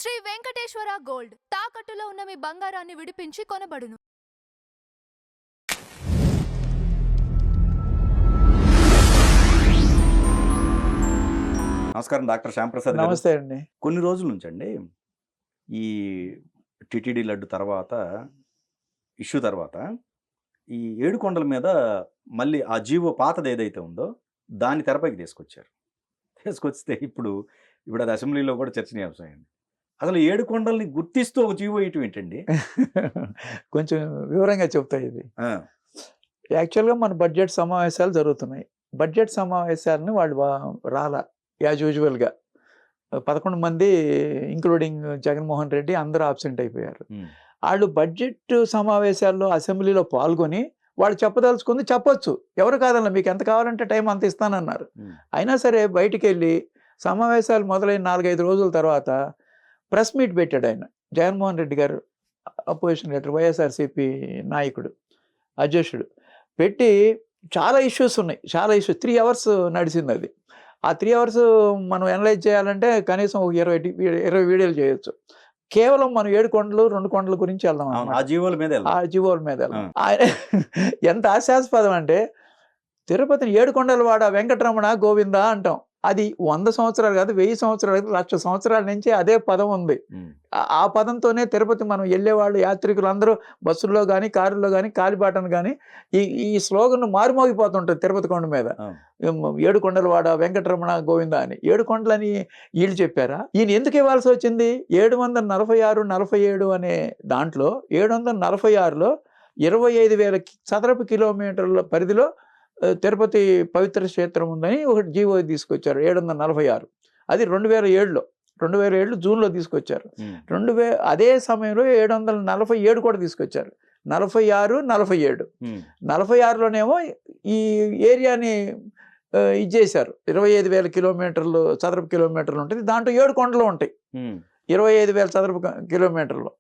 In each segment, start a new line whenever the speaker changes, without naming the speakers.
Shri Venkateswara gold తాకట్టులో ఉన్న మీ బంగారాన్ని విడిపించి కొనబడును.
నమస్కారం డాక్టర్ శ్యాంప్రసాద్ గారు.
నమస్తే అండి.
కొన్ని రోజుల నుంచి అండి ఈ టిటిడి లడ్డు తర్వాత ఇష్యూ తర్వాత ఈ ఏడుకొండల మీద మళ్ళీ ఆ జీవో పాతది ఏదైతే ఉందో దాన్ని తెరపైకి తీసుకొస్తే ఇప్పుడు అది అసెంబ్లీలో కూడా చర్చనీయాంశం అయింది. అసలు ఏడుకొండల్ని గుర్తిస్తూ ఒక జీవో ఇటు ఏంటండి?
కొంచెం వివరంగా చెప్తా ఇది. యాక్చువల్గా మన బడ్జెట్ సమావేశాలు జరుగుతున్నాయి. బడ్జెట్ సమావేశాలను వాళ్ళు రాలా యాజ్ యూజువల్గా 11 మంది ఇంక్లూడింగ్ జగన్మోహన్ రెడ్డి అందరూ ఆబ్సెంట్ అయిపోయారు. వాళ్ళు బడ్జెట్ సమావేశాల్లో అసెంబ్లీలో పాల్గొని వాళ్ళు చెప్పదలుచుకుంది చెప్పొచ్చు, ఎవరు కాదన్న, మీకు ఎంత కావాలంటే టైం అంత ఇస్తానన్నారు. అయినా సరే బయటికి వెళ్ళి సమావేశాలు మొదలైన 4-5 రోజుల తర్వాత ప్రెస్ మీట్ పెట్టాడు ఆయన. జగన్మోహన్ రెడ్డి గారు అపోజిషన్ లీడర్, వైఎస్ఆర్సీపీ నాయకుడు, అధ్యక్షుడు పెట్టి చాలా ఇష్యూస్ ఉన్నాయి. 3 అవర్స్ నడిచింది అది. ఆ 3 అవర్స్ మనం అనలైజ్ చేయాలంటే కనీసం ఒక 20 వీడియోలు చేయొచ్చు. కేవలం మనం 7 కొండలు 2 కొండల గురించి వెళ్దాం.
ఆ జీవోల మీద
ఎంత హాస్యాస్పదం అంటే, తిరుపతిని 7 కొండల వాడ వెంకటరమణ గోవింద అంటాం. అది 100 సంవత్సరాలు కాదు, 1000 సంవత్సరాలు కాదు, 1,00,000 సంవత్సరాల నుంచి అదే పదం ఉంది. ఆ పదంతోనే తిరుపతి మనం వెళ్ళేవాళ్ళు యాత్రికులు అందరూ బస్సుల్లో కానీ కారుల్లో కానీ కాలిబాటను కానీ ఈ స్లోగన్ మారుమోగిపోతుంటుంది తిరుపతి కొండ మీద. 7 కొండల వాడ వెంకటరమణ గోవింద అని. 7 కొండలని వీళ్ళు చెప్పారా? ఈయన ఎందుకు ఇవ్వాల్సి వచ్చింది? 746-47 అనే దాంట్లో 746లో 25,000 చదరపు కిలోమీటర్ల పరిధిలో తిరుపతి పవిత్ర క్షేత్రం ఉందని ఒకటి జీవో తీసుకొచ్చారు. 746 అది 2007 జూన్లో తీసుకొచ్చారు. అదే సమయంలో 747 కూడా తీసుకొచ్చారు. 46-47లోనేమో ఈ ఏరియాని ఇచ్చేశారు. 25,000 కిలోమీటర్లు చదరపు కిలోమీటర్లు ఉంటుంది. దాంట్లో 7 కొండలు ఉంటాయి 25,000 చదరపు కిలోమీటర్లు.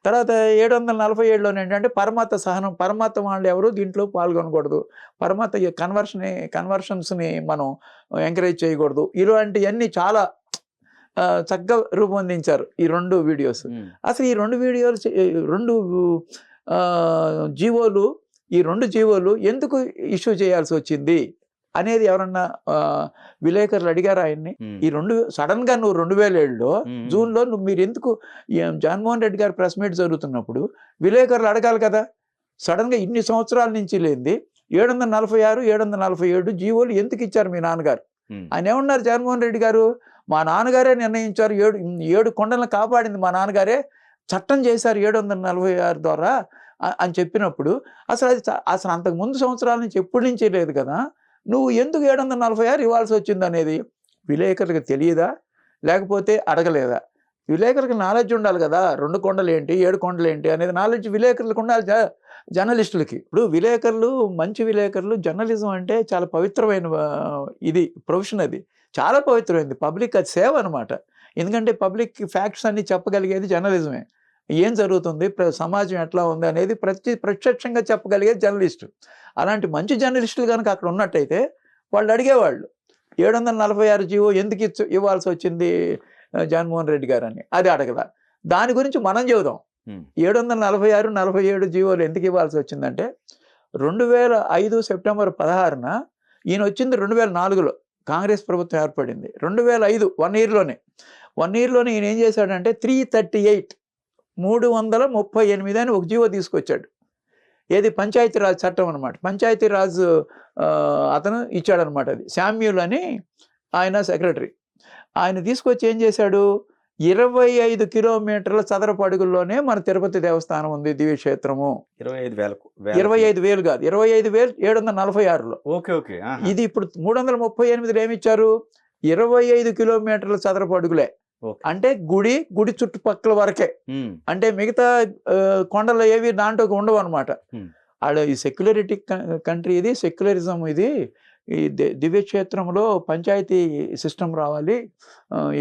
తర్వాత 747లోనే ఏంటంటే పరమత సహనం, పరమత వాళ్ళు ఎవరు దీంట్లో పాల్గొనకూడదు, పరమత కన్వర్షన్స్ని మనం ఎంకరేజ్ చేయకూడదు, ఇలాంటివన్నీ చాలా చక్కగా రూపొందించారు ఈ 2 వీడియోస్. అసలు ఈ 2 వీడియోలు 2 జీవోలు ఎందుకు ఇష్యూ చేయాల్సి వచ్చింది అనేది ఎవరన్నా విలేకరులు అడిగారు ఆయన్ని. ఈ 2 సడన్ గా నువ్వు 2007లో జూన్లో మీరు ఎందుకు జగన్మోహన్ రెడ్డి గారు ప్రెస్ మీట్ జరుగుతున్నప్పుడు విలేకరులు అడగాలి కదా. సడన్ గా ఇన్ని సంవత్సరాల నుంచి లేనిది 746-747 జీవోలు ఎందుకు ఇచ్చారు మీ నాన్నగారు? ఆయన ఏమన్నారు జగన్మోహన్ రెడ్డి గారు? మా నాన్నగారే నిర్ణయించారు, 7 కొండలను కాపాడింది మా నాన్నగారే, చట్టం చేశారు 746 ద్వారా అని చెప్పినప్పుడు అసలు అంతకు ముందు సంవత్సరాల నుంచి ఎప్పటి నుంచి లేదు కదా, నువ్వు ఎందుకు 746 ఇవ్వాల్సి వచ్చింది అనేది విలేకరులకు తెలియదా, లేకపోతే అడగలేదా? విలేకరులకు నాలెడ్జ్ ఉండాలి కదా. 2 కొండలు ఏంటి 7 కొండలు ఏంటి అనేది నాలెడ్జ్ విలేకరులకు ఉండాలి, జర్నలిస్టులకి. ఇప్పుడు విలేకరులు, మంచి విలేకరులు, జర్నలిజం అంటే చాలా పవిత్రమైన ఇది ప్రొఫెషన్, అది చాలా పవిత్రమైనది. పబ్లిక్ అది సేవ అనమాట. ఎందుకంటే పబ్లిక్ ఫ్యాక్ట్స్ అన్ని చెప్పగలిగేది జర్నలిజమే. ఏం జరుగుతుంది, సమాజం ఎట్లా ఉంది అనేది ప్రత్యక్షంగా చెప్పగలిగేది జర్నలిస్టు. అలాంటి మంచి జర్నలిస్టులు కనుక అక్కడ ఉన్నట్టయితే వాళ్ళు అడిగేవాళ్ళు 746 జీవో ఎందుకు ఇవ్వాల్సి వచ్చింది జగన్మోహన్ రెడ్డి గారు అని. అది అడగల. దాని గురించి మనం చెబుదాం. 746-47 జీవోలు ఎందుకు ఇవ్వాల్సి వచ్చిందంటే 2005 సెప్టెంబర్ 16న ఈయన వచ్చింది 2004లో కాంగ్రెస్ ప్రభుత్వం ఏర్పడింది. 2005 1 ఇయర్లోనే ఈయన ఏం చేశాడంటే 338 అని ఒక జీవో తీసుకొచ్చాడు. ఏది? పంచాయతీరాజ్ చట్టం అనమాట. పంచాయతీరాజ్ అతను ఇచ్చాడనమాట. అది శామ్యూల్ అని ఆయన సెక్రటరీ. ఆయన తీసుకొచ్చి ఏం చేశాడు, 25 కిలోమీటర్ల చదరపు అడుగుల్లోనే మన తిరుపతి దేవస్థానం ఉంది, దివ్యక్షేత్రము. 25,000 కాదు, 25,746లో. ఇది ఇప్పుడు 338 ఏమిచ్చారు, 25 కిలోమీటర్ల చదరపు అడుగులే. అంటే గుడి చుట్టుపక్కల వరకే. అంటే మిగతా కొండలు ఏవి దాంట్లోకి ఉండవు అనమాట. ఆడ ఈ సెక్యులరిటీ కంట్రీ, ఇది సెక్యులరిజం, ఇది ఈ దివ్యక్షేత్రంలో పంచాయతీ సిస్టమ్ రావాలి,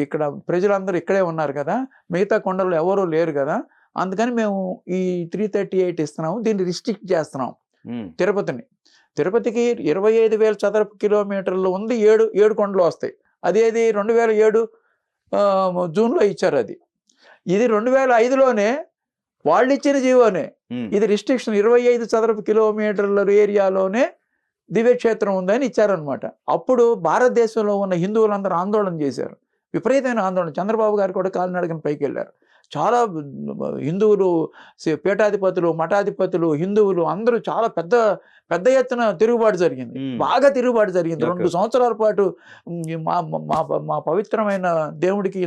ఇక్కడ ప్రజలందరూ ఇక్కడే ఉన్నారు కదా, మిగతా కొండలు ఎవరూ లేరు కదా, అందుకని మేము ఈ 338 ఇస్తున్నాము, దీన్ని రిస్ట్రిక్ట్ చేస్తున్నాం తిరుపతికి 25,000 చదరపు కిలోమీటర్లు ఉంది, 7 కొండలు వస్తాయి. అదేది 2007 జూన్లో ఇచ్చారు. అది ఇది 2005లోనే వాళ్ళు ఇచ్చిన జీవోనే.
ఉమ్,
ఇది రిస్ట్రిక్షన్ 25 చదరపు కిలోమీటర్ల ఏరియాలోనే దివ్యక్షేత్రం ఉందని ఇచ్చారనమాట. అప్పుడు భారతదేశంలో ఉన్న హిందువులందరూ ఆందోళన చేశారు, విపరీతమైన ఆందోళన. చంద్రబాబు గారు కూడా కాలినడకన పైకి వెళ్ళారు. చాలా హిందువులు, పీఠాధిపతులు, మఠాధిపతులు, హిందువులు అందరూ చాలా పెద్ద పెద్ద ఎత్తున తిరుగుబాటు జరిగింది. బాగా తిరుగుబాటు జరిగింది. 2 సంవత్సరాల పాటు మా మా మా పవిత్రమైన దేవుడికి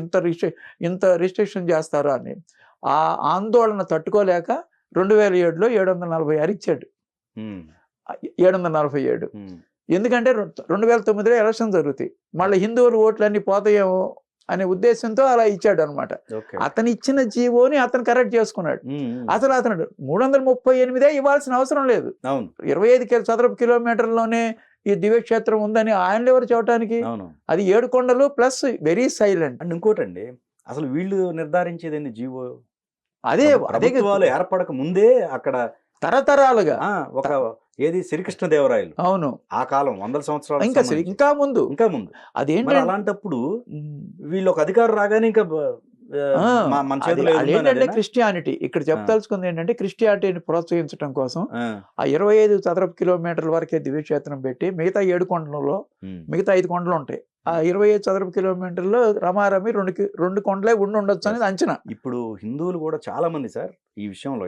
ఇంత రిస్ట్రిక్షన్ చేస్తారా అని. ఆ ఆందోళన తట్టుకోలేక 2007లో 746 ఇచ్చాడు. 747. ఎందుకంటే 2009లో ఎలక్షన్ జరుగుతాయి, మళ్ళీ హిందువులు ఓట్లన్నీ పోతాయేమో అనే ఉద్దేశంతో అలా ఇచ్చాడు అనమాట. అతను ఇచ్చిన జీవోని అతను కరెక్ట్ చేసుకున్నాడు. అసలు అతను 338 ఇవ్వాల్సిన అవసరం లేదు. 25 చదరపు కిలోమీటర్లోనే ఈ దివ్యక్షేత్రం ఉందని ఆయనలు ఎవరు చెప్పడానికి? అది 7 కొండలు ప్లస్ వెరీ సైలెంట్.
అండ్ ఇంకోటండి, అసలు వీళ్ళు నిర్ధారించేది జీవో
అదే
ఏర్పడక ముందే అక్కడ
తరతరాలుగా
ఒక ఏది శ్రీకృష్ణదేవరాయలు,
అవును,
ఆ కాలం 100 సంవత్సరాలు
ఇంకా ముందు
అదేంటి. అలాంటప్పుడు వీళ్ళు ఒక అధికారం రాగానే ఇంకా మన చేతిలో
ఏంటంటే క్రిస్టియానిటీ. ఇక్కడ చెప్పదలుచుకుంది ఏంటంటే క్రిస్టియానిటీని ప్రోత్సహించడం కోసం ఆ 25 చదరపు కిలోమీటర్ల వరకే దివ్యక్షేత్రం పెట్టి మిగతా 7 కొండలలో మిగతా 5 కొండలు ఉంటాయి. ఆ 25 చదరపు కిలోమీటర్లో రమారమి 2 కొండలే ఉండొచ్చు అనేది అంచనా.
ఇప్పుడు హిందువులు కూడా చాలా మంది సార్ ఈ విషయంలో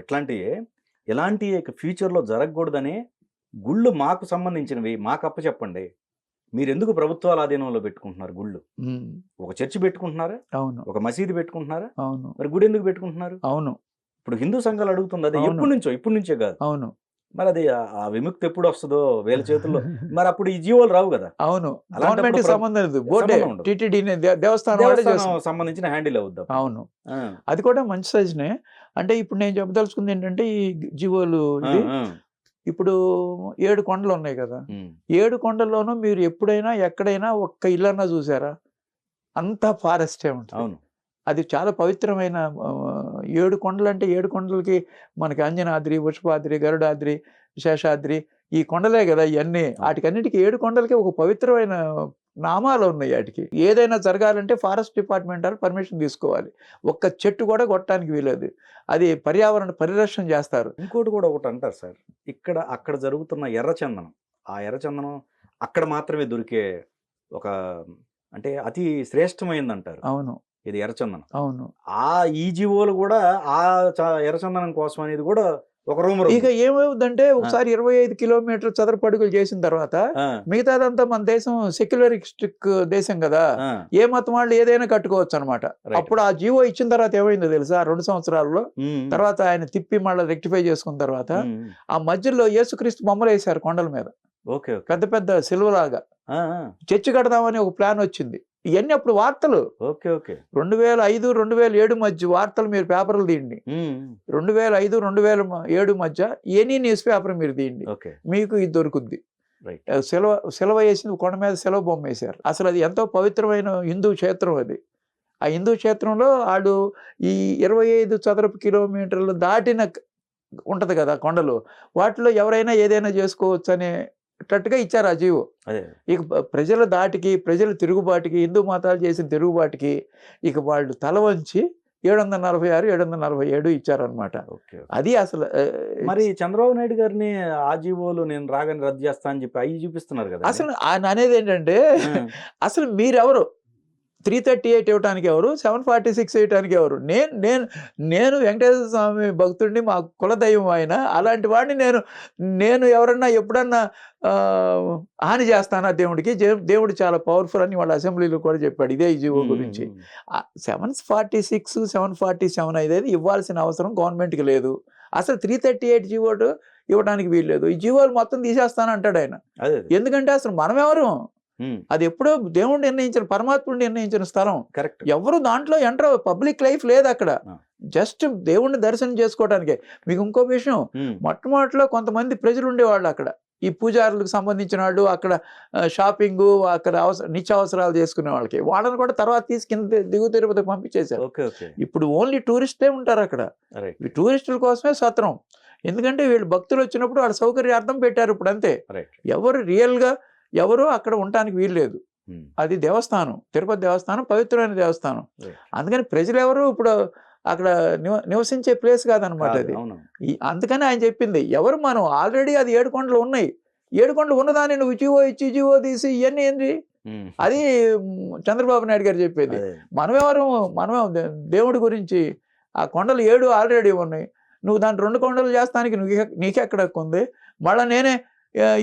ఎలాంటి ఫ్యూచర్లో జరగకూడదని గుళ్ళు మాకు సంబంధించినవి మాకు అప్పచెప్పండి, మీరు ఎందుకు ప్రభుత్వాల ఆధీనంలో పెట్టుకుంటున్నారు గుళ్ళు? ఒక చర్చి పెట్టుకుంటున్నారా?
అవును.
ఒక మసీదు పెట్టుకుంటున్నారా?
అవును.
మరి గుడి ఎందుకు పెట్టుకుంటున్నారు?
అవును. ఇప్పుడు
హిందూ సంఘాలు అడుగుతుంది అది ఇప్పటి నుంచే కాదు.
అవును.
మరి అది ఆ విముక్తి ఎప్పుడు వస్తుందో వీళ్ళ చేతుల్లో. మరి అప్పుడు ఈ జీవోలు రావు కదా.
అవును. దేవస్థానం
సంబంధించిన హ్యాండిల్ అవుద్దాం.
అవును. అది కూడా మంచి సజనే. అంటే ఇప్పుడు నేను చెప్పదలుచుకుంది ఏంటంటే ఈ జీవోలు ఇప్పుడు 7 కొండలు ఉన్నాయి కదా. 7 కొండల్లోనూ మీరు ఎప్పుడైనా ఎక్కడైనా ఒక్క ఇల్లన్నా చూసారా? అంతా ఫారెస్టే ఉంటుంది.
అవును.
అది చాలా పవిత్రమైన 7 కొండలు. అంటే 7 కొండలకి మనకి అంజనాద్రి, వృషభాద్రి, గరుడాద్రి, శేషాద్రి ఈ కొండలే కదా ఇవన్నీ. వాటికన్నిటికీ 7 కొండలకి ఒక పవిత్రమైన నామాలు ఉన్నాయి. వాటికి ఏదైనా జరగాలంటే ఫారెస్ట్ డిపార్ట్మెంట్ వాళ్ళు పర్మిషన్ తీసుకోవాలి. ఒక్క చెట్టు కూడా కొట్టడానికి వీలేదు. అది పర్యావరణ పరిరక్షణ చేస్తారు.
ఇంకోటి కూడా ఒకటి అంటారు సార్, అక్కడ జరుగుతున్న ఎర్రచందనం, ఆ ఎర్రచందనం అక్కడ మాత్రమే దొరికే ఒక అంటే అతి శ్రేష్టమైంది అంటారు.
అవును.
ఇది ఎర్రచందనం.
అవును.
ఈ జీవోలు కూడా ఆ ఎర్రచందనం కోసం అనేది కూడా ఒక రూమర్.
ఇక ఏమవుతుందంటే ఒకసారి 25 కిలోమీటర్ చదరపు అడుగులు చేసిన తర్వాత మిగతాదంతా మన దేశం సెక్యులరిస్టిక్ దేశం కదా, ఏ మతం వాళ్ళు ఏదైనా కట్టుకోవచ్చు అనమాట. అప్పుడు ఆ జీవో ఇచ్చిన తర్వాత ఏమైందో తెలుసా? 2 సంవత్సరాల్లో తర్వాత ఆయన తిప్పి మళ్ళీ రెక్టిఫై చేసుకున్న తర్వాత ఆ మధ్యలో యేసుక్రీస్తు బొమ్మలు వేశారు కొండల మీద, పెద్ద పెద్ద సిలువలాగా. చర్చి కడదామని ఒక ప్లాన్ వచ్చింది. ఇవన్నీ అప్పుడు వార్తలు. 2005, 2007 మధ్య వార్తలు మీరు పేపర్లు తీయండి. 2005, 2007 మధ్య ఎనీ న్యూస్ పేపర్ మీరు తీయండి, మీకు ఇది దొరుకుద్ది. సెలవు వేసింది, కొండ మీద సెలవు బొమ్మ వేశారు. అసలు అది ఎంతో పవిత్రమైన హిందూ క్షేత్రం అది. ఆ హిందూ క్షేత్రంలో వాళ్ళు ఈ 25 చదరపు కిలోమీటర్లు దాటిన ఉంటది కదా కొండలు, వాటిలో ఎవరైనా ఏదైనా చేసుకోవచ్చు అనేటట్టుగా ఇచ్చారు ఆ జీవో. ఇక ప్రజల దాటికి, ప్రజల తిరుగుబాటుకి, హిందూ మతాలు చేసిన తిరుగుబాటుకి ఇక వాళ్ళు తల వంచి 746, 747 ఇచ్చారనమాట. అది అసలు.
మరి చంద్రబాబు నాయుడు గారిని ఆ జీవోలు నేను రాగానే రద్దు చేస్తా అని చెప్పి అవి చూపిస్తున్నారు కదా.
అసలు ఆయన అనేది ఏంటంటే అసలు మీరెవరు 338 ఇవ్వటానికి ఎవరు, 746 ఇవ్వటానికి ఎవరు? నేను వెంకటేశ్వర స్వామి భక్తుడిని, మా కులదైవం ఆయన. అలాంటి వాడిని నేను ఎవరన్నా ఎప్పుడన్నా హాని చేస్తానా దేవుడికి? దేవుడు చాలా పవర్ఫుల్ అని వాళ్ళ అసెంబ్లీలో కూడా చెప్పాడు ఇదే ఈ జీవో గురించి. 746, 747 అనేది ఇవ్వాల్సిన అవసరం గవర్నమెంట్కి లేదు. అసలు 338 జీవో ఇవ్వడానికి వీల్లేదు. ఈ జీవోలు మొత్తం తీసేస్తానంటాడు ఆయన. ఎందుకంటే అసలు మనం ఎవరు? అది ఎప్పుడో దేవుడు నిర్ణయించిన, పరమాత్ముడు నిర్ణయించిన స్థలం. ఎవరు దాంట్లో ఎంటర్ పబ్లిక్ లైఫ్ లేదు అక్కడ. జస్ట్ దేవుణ్ణి దర్శనం చేసుకోవడానికే. మీకు ఇంకో విషయం, మొట్టమొదటిలో కొంతమంది ప్రజలు ఉండేవాళ్ళు అక్కడ, ఈ పూజారులకు సంబంధించిన వాళ్ళు, అక్కడ షాపింగ్, అక్కడ నిత్యావసరాలు చేసుకునే వాళ్ళకి. వాళ్ళని కూడా తర్వాత తీసి కింద దిగు తిరుపతికి పంపించేశారు. ఇప్పుడు ఓన్లీ టూరిస్టే ఉంటారు అక్కడ. ఈ టూరిస్టుల కోసమే సత్రం. ఎందుకంటే వీళ్ళు భక్తులు వచ్చినప్పుడు వాళ్ళ సౌకర్యార్థం పెట్టారు. ఇప్పుడు అంతే. ఎవరు రియల్గా ఎవరు అక్కడ ఉండటానికి వీల్లేదు. అది దేవస్థానం, తిరుపతి దేవస్థానం పవిత్రమైన దేవస్థానం. అందుకని ప్రజలు ఎవరు ఇప్పుడు అక్కడ నివసించే ప్లేస్ కాదనమాట అది.
అవును.
అందుకని ఆయన చెప్పింది ఎవరు మనం ఆల్రెడీ అది 7 కొండలు ఉన్నాయి, 7 కొండలు ఉన్నదాన్ని నువ్వు జీవో తీసి ఇవన్నీ ఏంటి అది చంద్రబాబు నాయుడు గారు చెప్పేది. మనమే దేవుడి గురించి ఆ కొండలు 7 ఆల్రెడీ ఉన్నాయి, నువ్వు దాన్ని 2 కొండలు చేస్తానికి నీకెక్కడ ఉంది, మళ్ళీ నేనే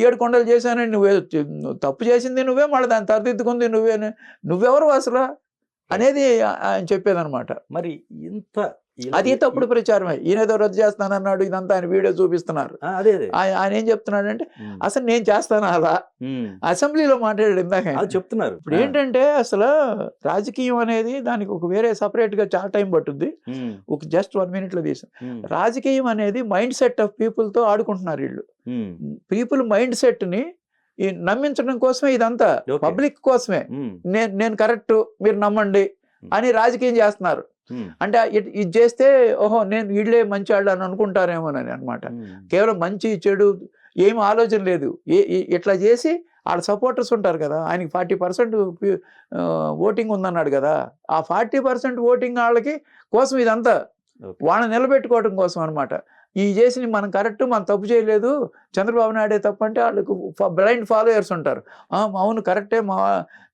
7 కొండలు చేశానని నువ్వు తప్పు చేసింది నువ్వే, మళ్ళీ దాన్ని తరదిద్దుకుంది నువ్వెవరు అసలు అనేది ఆయన చెప్పేదనమాట.
మరి ఇంత
అది తప్పుడు ప్రచారమే. ఈయనేదో రద్దు చేస్తానన్నాడు, ఇదంతా ఆయన వీడియో చూపిస్తున్నారు. ఆయన ఏం చెప్తున్నాడంటే అసలు నేను చేస్తాను అలా అసెంబ్లీలో మాట్లాడాడు ఇందాక
చెప్తున్నారు.
ఇప్పుడు ఏంటంటే అసలు రాజకీయం అనేది దానికి ఒక వేరే సపరేట్ గా చాలా టైం పట్టుద్ది, ఒక జస్ట్ 1 minute లో తీసాం. రాజకీయం అనేది మైండ్ సెట్ ఆఫ్ పీపుల్ తో ఆడుకుంటున్నారు వీళ్ళు. పీపుల్ మైండ్ సెట్ ని నమ్మించడం కోసమే ఇదంతా, పబ్లిక్ కోసమే. నేను కరెక్ట్ మీరు నమ్మండి అని రాజకీయం చేస్తున్నారు. అంటే ఇది చేస్తే ఓహో నేను వీళ్ళే మంచి వాళ్ళు అని అనుకుంటారేమోనని అనమాట. కేవలం మంచి చెడు ఏం ఆలోచన లేదు. ఇట్లా చేసి వాళ్ళ సపోర్టర్స్ ఉంటారు కదా, ఆయనకి 40% ఓటింగ్ ఉందన్నాడు కదా, ఆ 40% ఓటింగ్ వాళ్ళకి కోసం ఇదంతా వాళ్ళని నిలబెట్టుకోవడం కోసం అనమాట. ఈ చేసి మనం కరెక్ట్, మనం తప్పు చేయలేదు, చంద్రబాబు నాయుడే తప్పు అంటే వాళ్ళకు బ్లైండ్ ఫాలోయర్స్ ఉంటారు. అవును కరెక్టే, మా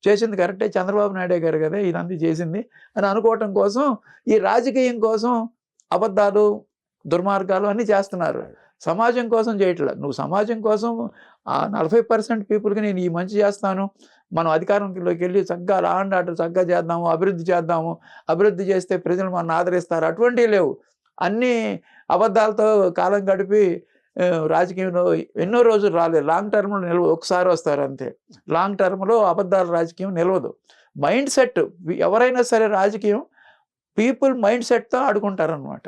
చేసింది కరెక్టే, చంద్రబాబు నాయుడే గారు కదా ఇదంతా చేసింది అని అనుకోవటం కోసం ఈ రాజకీయం కోసం అబద్ధాలు దుర్మార్గాలు అన్నీ చేస్తున్నారు. సమాజం కోసం చేయట్లేదు. నువ్వు సమాజం కోసం ఆ 40% పీపుల్కి నేను ఈ మంచి చేస్తాను, మనం అధికారంలోకి వెళ్ళి చక్కగా లా అండ్ ఆర్డర్ చక్కగా చేద్దాము, అభివృద్ధి చేస్తే ప్రజలు మనం ఆదరిస్తారు, అటువంటివి లేవు. అన్నీ అబద్ధాలతో కాలం గడిపి రాజకీయంలో ఎన్నో రోజులు రాలేదు. లాంగ్ టర్మ్లో నిలవదు, ఒకసారి వస్తారు అంతే. లాంగ్ టర్మ్లో అబద్ధాల రాజకీయం నిలవదు. మైండ్ సెట్ ఎవరైనా సరే రాజకీయం పీపుల్ మైండ్ సెట్తో ఆడుకుంటారనమాట.